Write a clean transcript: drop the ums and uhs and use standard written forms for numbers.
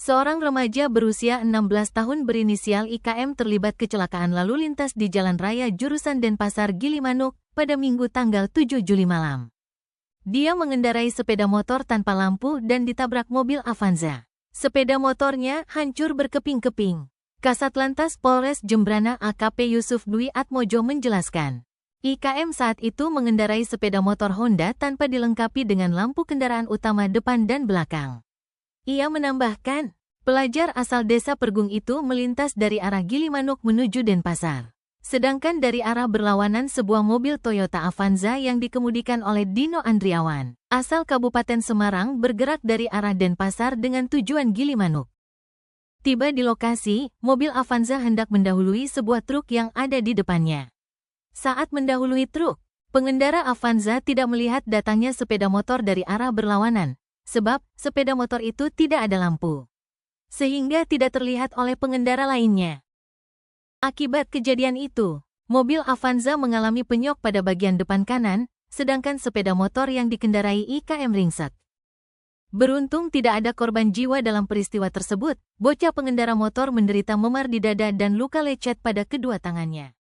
Seorang remaja berusia 16 tahun berinisial IKM terlibat kecelakaan lalu lintas di Jalan Raya jurusan Denpasar Gilimanuk pada Minggu tanggal 7 Juli malam. Dia mengendarai sepeda motor tanpa lampu dan ditabrak mobil Avanza. Sepeda motornya hancur berkeping-keping. Kasatlantas Polres Jembrana AKP Yusuf Dwi Atmojo menjelaskan, IKM saat itu mengendarai sepeda motor Honda tanpa dilengkapi dengan lampu kendaraan utama depan dan belakang. Ia menambahkan, pelajar asal desa Pergung itu melintas dari arah Gilimanuk menuju Denpasar. Sedangkan dari arah berlawanan sebuah mobil Toyota Avanza yang dikemudikan oleh Dino Andriawan, asal Kabupaten Semarang bergerak dari arah Denpasar dengan tujuan Gilimanuk. Tiba di lokasi, mobil Avanza hendak mendahului sebuah truk yang ada di depannya. Saat mendahului truk, pengendara Avanza tidak melihat datangnya sepeda motor dari arah berlawanan. Sebab, sepeda motor itu tidak ada lampu. Sehingga tidak terlihat oleh pengendara lainnya. Akibat kejadian itu, mobil Avanza mengalami penyok pada bagian depan kanan, sedangkan sepeda motor yang dikendarai IKM ringsek. Beruntung tidak ada korban jiwa dalam peristiwa tersebut, bocah pengendara motor menderita memar di dada dan luka lecet pada kedua tangannya.